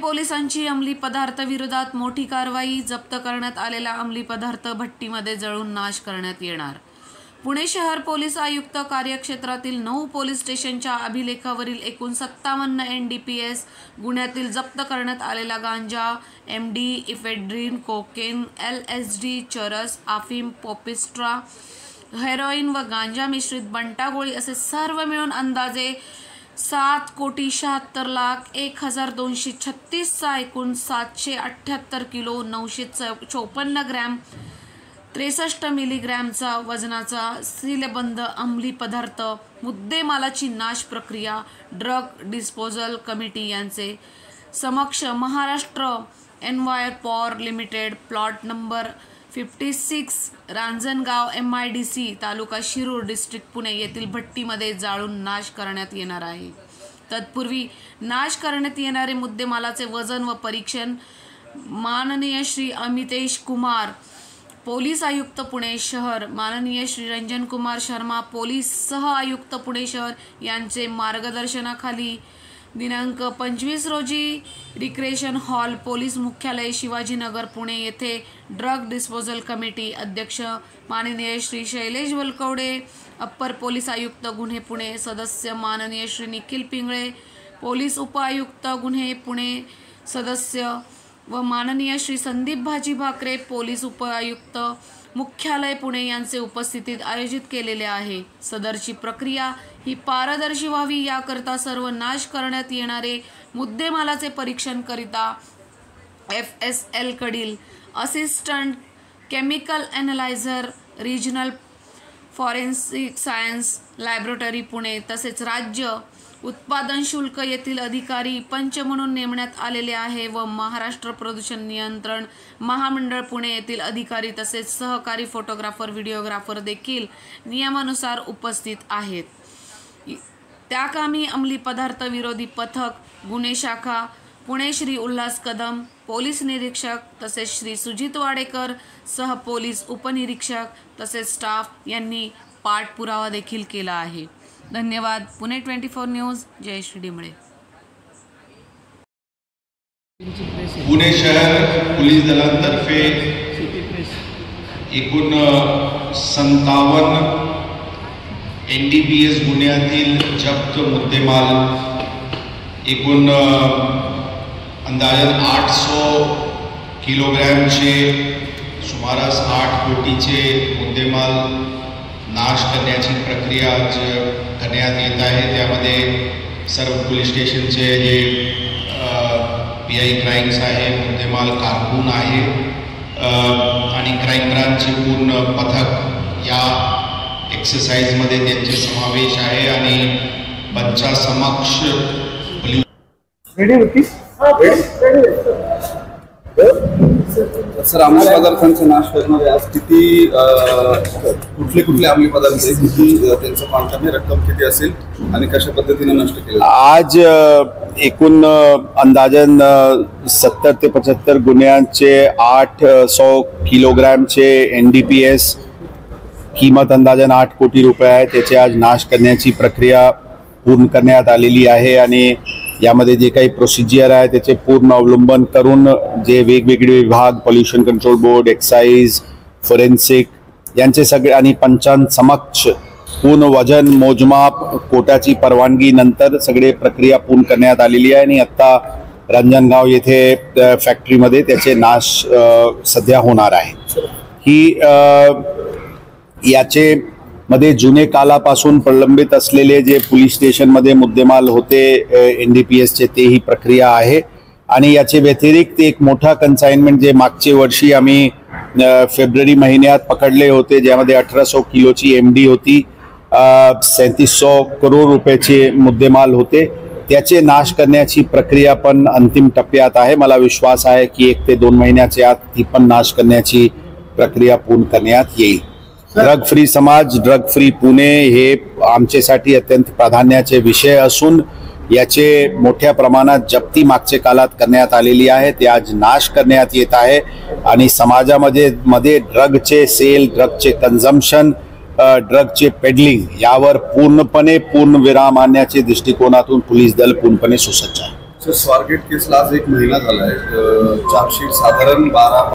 पोलिसांची अंमली पदार्थ विरोधात मोठी कारवाई। जप्त करण्यात आलेला अंमली पदार्थ भट्टीमध्ये जळून नाश करण्यात येणार। पुणे शहर पोलीस आयुक्त कार्यक्षेत्रातील 9 पोलीस स्टेशनच्या अभिलेखावरील एकूण 57 NDPS गुन्ह्यातील जप्त करण्यात आलेला गांजा, MD, इफेड्रिन, कोकेन, LSD, चरस, अफीम, पोपिस्ट्रा, हेरोईन व गांजा मिश्रित बंटा गोळी असे सर्व मिळून अंदाजे 7,76,01,236 चा एकूण 778 किलो 954 ग्रॅम 63 मिलीग्रॅमचा वजनाचा सीलबंद अंमली पदार्थ मुद्देमालाची नाश प्रक्रिया ड्रग डिस्पोजल कमिटी यांचे समक्ष Maharashtra enviro power limited plot number 56 Ranjangaon MIDC taluka Shirur district Pune येथील भट्टीमध्ये जाळून नाश करण्यात येणार आहे। तत्पूर्वी नाश करण्यात येणारे मुद्देमालाचे वजन व परीक्षण माननीय श्री अमितेश कुमार पोलीस आयुक्त पुणे शहर, माननीय श्री रंजन कुमार शर्मा पोलीस सह आयुक्त पुणे शहर यांचे मार्गदर्शनाखाली दिनांक 25 रोजी रिक्रिएशन हॉल पोलीस मुख्यालय शिवाजीनगर पुणे येथे ड्रग डिस्पोजल कमिटी अध्यक्ष माननीय श्री शैलेश वलकवडे, अप्पर पोलीस आयुक्त गुन्हे पुणे, सदस्य माननीय श्री निखिल पिंगळे पोलीस उपआयुक्त गुन्हे पुणे सदस्य व माननीय श्री संदीप भाजी भाकरे पोलीस उपआयुक्त मुख्यालय पुणे यांचे उपस्थितीत आयोजित केलेले आहे। सदरची प्रक्रिया ही पारदर्शी व्हावी याकरता सर्व नाश करण्यात येणारे मुद्देमालाचे परीक्षण करिता FSL कडील assistant chemical analyser regional forensic science laboratory Pune तसेच राज्य उत्पादन शुल्क येथील अधिकारी पंच म्हणून नेमण्यात आलेले आहे व महाराष्ट्र प्रदूषण नियंत्रण महामंडळ पुणे येथील अधिकारी तसेच सहकारी फोटोग्राफर व्हिडिओग्राफर देखील नियमानुसार उपस्थित आहेत। त्या कामी अंमली पदार्थ विरोधी पथक गुन्हे शाखा पुणे श्री उल्हास कदम पोलीस निरीक्षक तसेच श्री सुजित वाडेकर सह पोलीस उपनिरीक्षक तसेच स्टाफ यांनी पाठपुरावा देखील केला आहे। धन्यवाद। पुणे 24 न्यूज जयश्री डिमळे। पुणे शहर पोलीस दलातर्फे एकूण 57 NDPS गुन्ह्यातील जप्त मुद्देमाल एकूण अंदाजन 800 किलोग्रॅमचे सुमारास 8 कोटीचे मुद्देमाल नाश करण्याची प्रक्रिया आज करण्यात येत आहे। त्यामध्ये सर्व पोलीस स्टेशनचे जे PI क्राईम्स आहे, मुद्देमाल कारकून आहे आणि क्राईम ब्रांचचे पूर्ण पथक या एक्सरसाइजमध्ये त्यांचे समावेश आहे आणि पंचासमक्ष सर अंमली पदार्थांचा नाश करणारे आज किती कुठले अंमली पदार्थ किती त्यांचं क्वांटम रक्कम किती असेल आणि कशा पद्धतीने नष्ट केलं? आज एकूण अंदाजन 70 ते 75 गुन्ह्यांचे 800 किलोग्रॅमचे NDPS किंमत अंदाजन 8 कोटी रुपये आहे त्याचे आज नाश करण्याची प्रक्रिया पूर्ण करण्यात आलेली आहे आणि यामध्ये जे काही प्रोसिजर आहे त्याचे पूर्ण अवलंबन करून जे वेगवेगळे विभाग pollution control board, excise, forensic यांचे सगळे आणि पंचांसमक्ष पूर्ण वजन मोजमाप कोर्टाची परवानगी नंतर सगळे प्रक्रिया पूर्ण करण्यात आलेली आहे आणि आता रंजनगाव येथे फॅक्टरीमध्ये त्याचे नाश सध्या होणार आहे। ही याचे मध्ये जुने कालापासून प्रलंबित असलेले जे पोलीस स्टेशनमध्ये मुद्देमाल होते NDPSचे ते ही प्रक्रिया आहे आणि याचे व्यतिरिक्त एक मोठा कन्साइनमेंट जे मागचे वर्षी आम्ही फेब्रुवारी महिन्यात पकडले होते ज्यामध्ये 1800 किलोची MD होती, 3700 करोड रुपयाचे मुद्देमाल होते त्याचे नाश करण्याची प्रक्रिया पण अंतिम टप्प्यात आहे। मला विश्वास आहे की 1 ते 2 महिन्याच्या आत ती पण नाश करण्याची प्रक्रिया पूर्ण करण्यात येईल। ड्रग फ्री समाज, ड्रग फ्री पुणे हे आमच्यासाठी अत्यंत प्राधान्याचे विषय असून याचे मोठ्या प्रमाणात जप्ती मागच्या काळात करण्यात आलेली आहे ते आज नाश करण्यात येत आहे आणि समाजामध्ये ड्रगचे सेल, ड्रगचे कन्झम्पशन, ड्रगचे पेडलिंग यावर पूर्ण विराम आणण्याच्या दृष्टिकोनातून पोलीस दल पूर्णपणे सुसज्ज आहे। स्वारगेट केसला आज 1 महिना झाला आहे. चार्जशीट साधारण 12